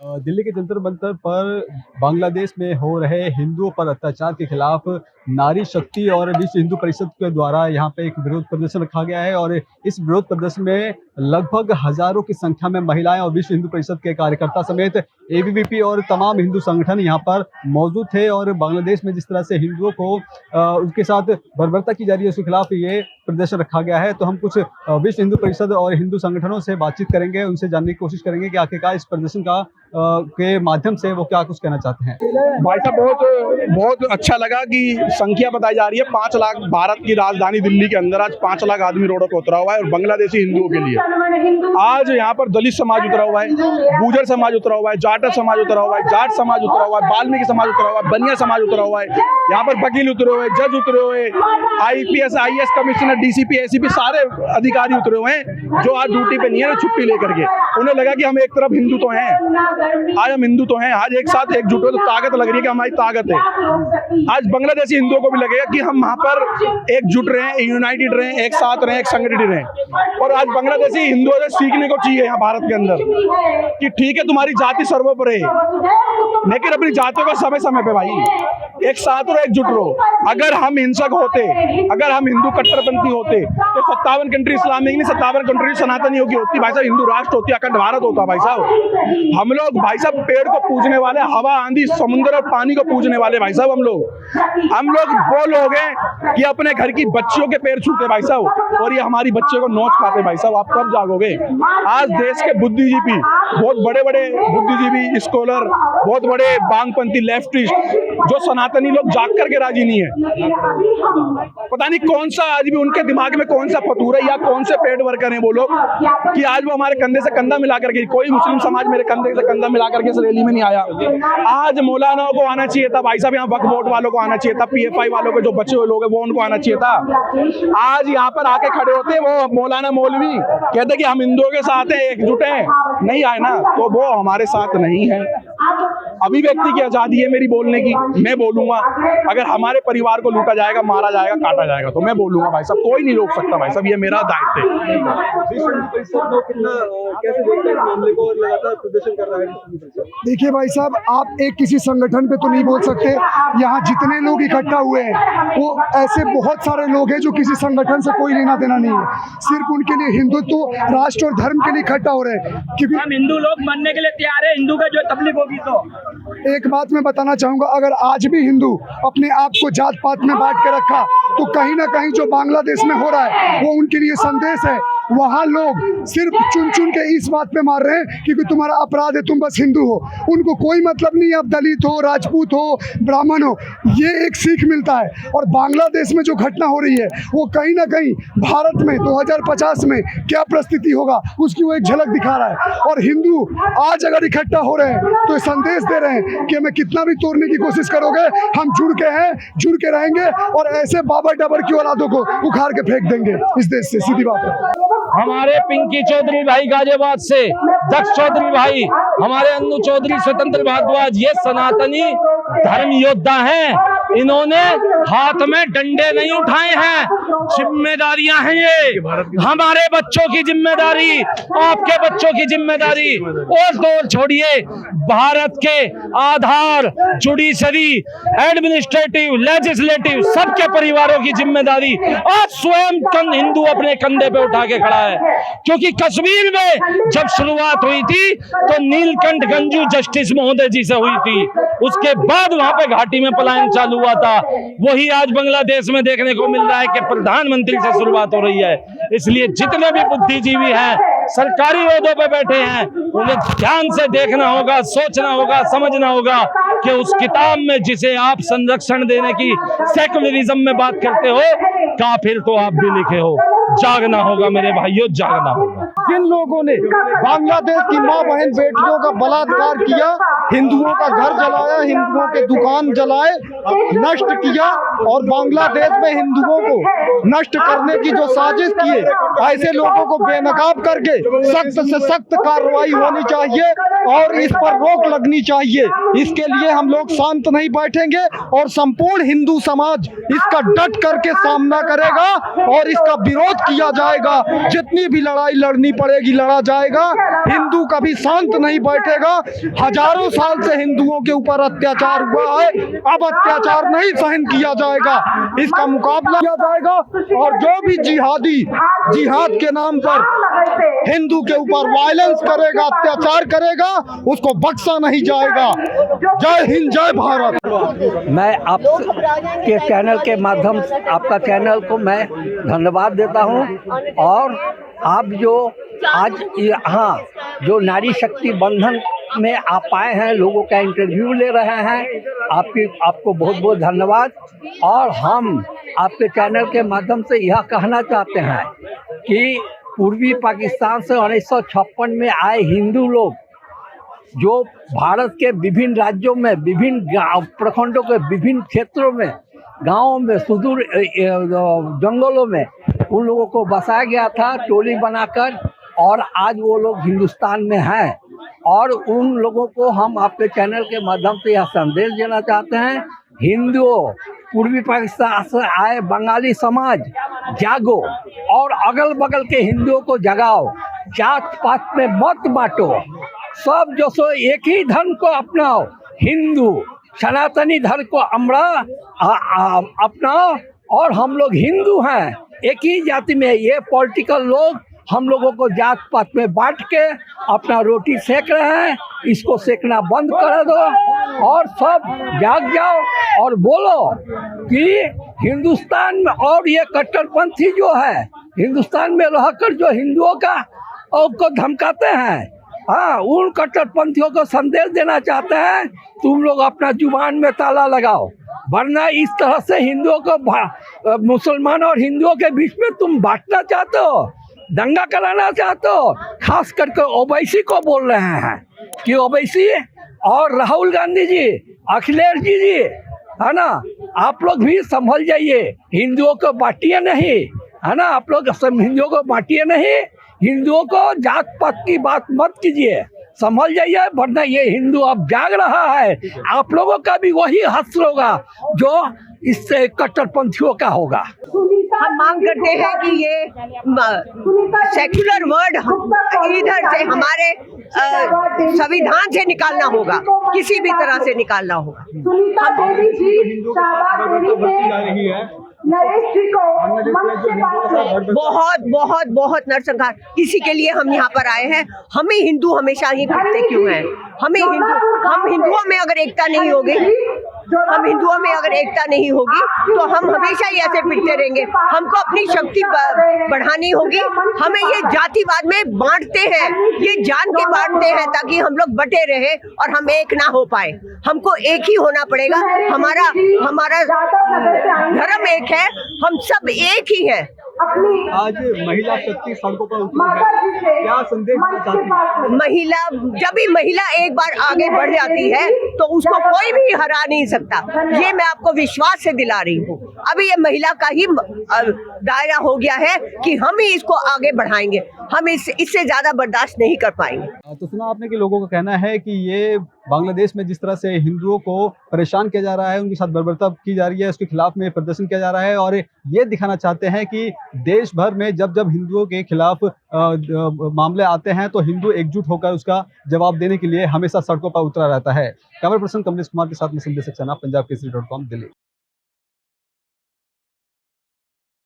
दिल्ली के जंतर मंतर पर बांग्लादेश में हो रहे हिंदुओं पर अत्याचार के खिलाफ नारी शक्ति और विश्व हिंदू परिषद के द्वारा यहाँ पे एक विरोध प्रदर्शन रखा गया है और इस विरोध प्रदर्शन में लगभग हजारों की संख्या में महिलाएं और विश्व हिंदू परिषद के कार्यकर्ता समेत एबीवीपी और तमाम हिंदू संगठन यहाँ पर मौजूद थे। और बांग्लादेश में जिस तरह से हिंदुओं को उनके साथ बर्बरता की जा रही है उसके खिलाफ ये प्रदर्शन रखा गया है। तो हम कुछ विश्व हिंदू परिषद और हिंदू संगठनों से बातचीत करेंगे, उनसे जानने की कोशिश करेंगे कि आखिरकार इस प्रदर्शन का के माध्यम से वो क्या कुछ कहना चाहते हैं। भाई साहब बहुत अच्छा लगा कि संख्या बताई जा रही है 5 लाख। भारत की राजधानी दिल्ली के अंदर आज 5 लाख आदमी रोडों पर उतरा हुआ है और बांग्लादेशी हिंदुओं के लिए आज यहाँ पर दलित समाज उतरा हुआ है, गुर्जर समाज उतरा हुआ है, जाटव समाज उतरा हुआ है, जाट समाज उतरा हुआ है, वाल्मीकि समाज उतरा हुआ है, बनिया समाज उतरा हुआ है। यहाँ पर वकील उतरे हुए, जज उतरे हुए, IPS IAS commissioner, DCP ACP सारे अधिकारी उतरे हुए हैं जो आज ड्यूटी पे नहीं है, छुट्टी लेकर के। उन्हें लगा कि हम एक तरफ हिंदू तो हैं, आज हम हिंदू तो हैं, आज एक साथ एकजुट हो तो ताकत लग रही है कि हमारी ताकत है। आज बांग्लादेशी हिंदुओं को भी लगेगा कि हम वहां पर एकजुट रहे, यूनाइटेड रहे, एक साथ रहे, एक संगठित रहे। और आज बांग्लादेशी हिंदुओं से सीखने को चाहिए यहाँ भारत के अंदर कि ठीक है तुम्हारी जाति सर्वोपरि है, लेकिन अपनी जातियों को समय समय पे भाई एक साथ रहो, एकजुट रहो। अगर हम हिंसक होते, अगर हम हिंदू कट्टरपंथी होते तो 57 कंट्री इस्लामिक नहीं, 57 कंट्री सनातनियों की होती भाई साहब, हिंदू राष्ट्र होती, अखंड भारत होता भाई साहब। हम लोग भाई साहब पेड़ को पूजने वाले, हवा आंधी समुद्र और पानी को पूजने वाले भाई साहब। हम लोग वो लोग हैं कि अपने घर की बच्चियों के पैर छूते भाई साहब, और ये हमारी बच्चे को नोच खाते भाई साहब। आप कब जागोगे? आज देश के बुद्धिजीवी, बहुत बड़े बड़े बुद्धिजीवी, स्कॉलर, बहुत बड़े बांगपंथी लेफ्टिस्ट जो सनातनी लोग जाग करके राजी नहीं है। पता नहीं कौन सा आज भी उनके दिमाग में कौन सा फतूर है या कौन से पेड वर्कर हैं वो लोग कि आज वो हमारे कंधे से कंधा मिला करके, कोई मुस्लिम समाज मेरे कंधे से कंधा मिला करके इस रैली में नहीं आया। आज मौलानाओं को आना चाहिए था भाई साहब, यहाँ वक्फ बोर्ड वालों को आना चाहिए था, PFI वालों के जो बचे हुए लोग हैं वो उनको आना चाहिए था। आज यहाँ पर आके खड़े होते वो मौलाना मौलवी कहते कि हम हिंदुओं के साथ हैं, एकजुट हैं, नहीं आए ना तो वो हमारे साथ नहीं है। अभिव्यक्ति की आजादी है मेरी बोलने की, मैं बोलूंगा। अगर हमारे परिवार को लूटा जाएगा, मारा जाएगा, काटा जाएगा तो मैं बोलूंगा भाई साहब, कोई नहीं रोक सकता भाई साहब, ये मेरा दायित्व है। देखिए भाई साहब, आप एक किसी संगठन पे तो नहीं बोल सकते। यहाँ जितने लोग इकट्ठा हुए हैं वो ऐसे बहुत सारे लोग हैं जो किसी संगठन से कोई लेना देना नहीं है, सिर्फ उनके लिए हिंदुत्व, राष्ट्र और धर्म के लिए इकट्ठा हो रहे हैं। क्योंकि हम हिंदू लोग मरने के लिए तैयार है, हिंदू का जो तबलीग होगी। तो एक बात मैं बताना चाहूंगा, अगर आज भी हिंदू अपने आप को जात पात में बांट के रखा तो कहीं ना कहीं जो बांग्लादेश में हो रहा है वो उनके लिए संदेश है। वहाँ लोग सिर्फ चुन चुन के इस बात पे मार रहे हैं क्योंकि तुम्हारा अपराध है, तुम बस हिंदू हो। उनको कोई मतलब नहीं आप दलित हो, राजपूत हो, ब्राह्मण हो। ये एक सीख मिलता है। और बांग्लादेश में जो घटना हो रही है वो कहीं ना कहीं भारत में 2050 में क्या परिस्थिति होगा उसकी वो एक झलक दिखा रहा है। और हिंदू आज अगर इकट्ठा हो रहे हैं तो संदेश दे रहे हैं कि हमें कितना भी तोड़ने की कोशिश करोगे हम जुड़ के हैं, जुड़ के रहेंगे और ऐसे बाबर डबर की औलादों को उखाड़ के फेंक देंगे इस देश से। सीधी बात है। हमारे पिंकी चौधरी भाई गाजियाबाद से, दक्ष चौधरी भाई, हमारे अन्नू चौधरी, स्वतंत्र भारद्वाज, ये सनातनी धर्म योद्धा हैं। इन्होंने हाथ में डंडे नहीं उठाए हैं, जिम्मेदारियां हैं ये हमारे बच्चों की जिम्मेदारी, आपके बच्चों की जिम्मेदारी। और दौर छोड़िए, भारत के आधार, जुडिशरी, एडमिनिस्ट्रेटिव, लेजिस्लेटिव सबके परिवारों की जिम्मेदारी आज स्वयं हिंदू अपने कंधे पे उठा के खड़ा है। क्योंकि कश्मीर में जब शुरुआत हुई थी तो नीलकंठ गंजू जस्टिस महोदय जी से हुई थी, उसके बाद वहां पे घाटी में पलायन चालू हुआ था। वही आज बांग्लादेश में देखने को मिल रहा है कि प्रधानमंत्री से शुरुआत हो रही है। इसलिए जितने भी बुद्धिजीवी हैं, सरकारी ओहदों पे बैठे हैं, उन्हें ध्यान से देखना होगा, सोचना होगा, समझना होगा कि उस किताब में जिसे आप संरक्षण देने की सेकुलरिज्म में बात करते हो, काफिर तो आप भी लिखे हो। जागना होगा मेरे भाइयों, जागना होगा। जिन लोगों ने बांग्लादेश की माँ बहन बेटियों का बलात्कार किया, हिंदुओं का घर जलाया, हिंदुओं के दुकान जलाए, नष्ट किया और बांग्लादेश में हिंदुओं को नष्ट करने की जो साजिश किए, ऐसे लोगों को बेनकाब करके सख्त से सख्त कार्रवाई होनी चाहिए और इस पर रोक लगनी चाहिए। इसके लिए हम लोग शांत नहीं बैठेंगे और संपूर्ण हिंदू समाज इसका डट करके सामना करेगा और इसका विरोध किया जाएगा। जितनी भी लड़ाई लड़नी लड़नी पड़ेगी, लड़ा जाएगा। हिंदू कभी शांत नहीं बैठेगा। हजारों साल से हिंदुओं के ऊपर अत्याचार हुआ है, अब अत्याचार नहीं सहन किया जाएगा, इसका मुकाबला किया जाएगा। और जो भी जिहादी जिहाद के नाम पर हिंदू के ऊपर वायलेंस करेगा, अत्याचार करेगा, उसको बख्शा नहीं जाएगा। जय हिंद, जय भारत। मैं आपके चैनल के माध्यम से आपका चैनल को मैं धन्यवाद देता हूं। और आप जो आज यहाँ जो नारी शक्ति बंधन में आप आए हैं, लोगों का इंटरव्यू ले रहे हैं, आपको बहुत बहुत धन्यवाद। और हम आपके चैनल के माध्यम से यह कहना चाहते हैं कि पूर्वी पाकिस्तान से 1956 में आए हिंदू लोग जो भारत के विभिन्न राज्यों में, विभिन्न प्रखंडों के विभिन्न क्षेत्रों में, गांवों में, सुदूर जंगलों में उन लोगों को बसाया गया था टोली बनाकर, और आज वो लोग हिंदुस्तान में हैं। और उन लोगों को हम आपके चैनल के माध्यम से यह संदेश देना चाहते हैं, हिंदुओं, पूर्वी पाकिस्तान से आए बंगाली समाज, जागो और अगल बगल के हिंदुओं को जगाओ, जात पात में मत बांटो, सब जो सो एक ही धर्म को अपनाओ, हिंदू सनातनी धर्म को अपनाओ। और हम लोग हिंदू हैं, एक ही जाति में। ये पॉलिटिकल लोग हम लोगों को जात पात में बांट के अपना रोटी सेक रहे हैं, इसको सेकना बंद कर दो और सब जाग जाओ और बोलो कि हिंदुस्तान में, और ये कट्टरपंथी जो है हिंदुस्तान में रहकर जो हिंदुओं को धमकाते हैं, हाँ, उन कट्टरपंथियों को संदेश देना चाहते हैं, तुम लोग अपना जुबान में ताला लगाओ, वरना इस तरह से हिंदुओं को, मुसलमान और हिंदुओं के बीच में तुम बांटना चाहते हो, दंगा कराना चाहते हो। खास करके ओवैसी को बोल रहे हैं कि ओवैसी और राहुल गांधी जी, अखिलेश जी, है ना, आप लोग भी संभल जाइए, हिंदुओं को बांटिए नहीं, है ना, आप लोग हिंदुओं को बांटिए नहीं, हिंदुओं को जात पात की बात मत कीजिए, संभल जाइए, वरना ये हिंदू अब जाग रहा है, आप लोगों का भी वही हश्र होगा जो इससे कट्टरपंथियों का होगा। हम मांग करते हैं कि ये सेक्युलर वर्ड इधर से हमारे संविधान से निकालना होगा, किसी भी तरह से निकालना होगा। बहुत बहुत बहुत नरसंहार, इसी के लिए हम यहाँ पर आए हैं। हमें हिंदू हमेशा ही पिटते क्यों हैं? हम हिंदुओं में अगर एकता नहीं होगी, हम हिंदुओं में अगर एकता नहीं होगी तो हम हमेशा ही ऐसे पिटते रहेंगे। हमको अपनी शक्ति बढ़ानी होगी। हमें ये जातिवाद में बांटते हैं, ये जान के बांटते हैं ताकि हम लोग बटे रहे और हम एक ना हो पाए। हमको एक ही होना पड़ेगा। हमारा धर्म एक है, हम सब एक ही हैं। आज महिला शक्ति सड़कों पर उतरी है, क्या संदेश देना चाहती है? महिला, जब भी महिला एक बार आगे बढ़ जाती है तो उसको कोई भी हरा नहीं सकता, ये मैं आपको विश्वास से दिला रही हूँ। अभी ये महिला का ही दायरा हो गया है कि हम ही इसको आगे बढ़ाएंगे, हम इससे ज्यादा बर्दाश्त नहीं कर पाएंगे। तो सुना आपने कि लोगों का कहना है कि ये बांग्लादेश में जिस तरह से हिंदुओं को परेशान किया जा रहा है, उनके साथ बर्बरता की जा रही है, उसके खिलाफ में प्रदर्शन किया जा रहा है, और ये दिखाना चाहते हैं कि देश भर में जब जब हिंदुओं के खिलाफ मामले आते हैं तो हिंदू एकजुट होकर उसका जवाब देने के लिए हमेशा सड़कों पर उतरा रहता है। कैमरा पर्सन कमलेश कुमार के साथ में संदेश सक्सेना, पंजाब केसरी.com, दिल्ली।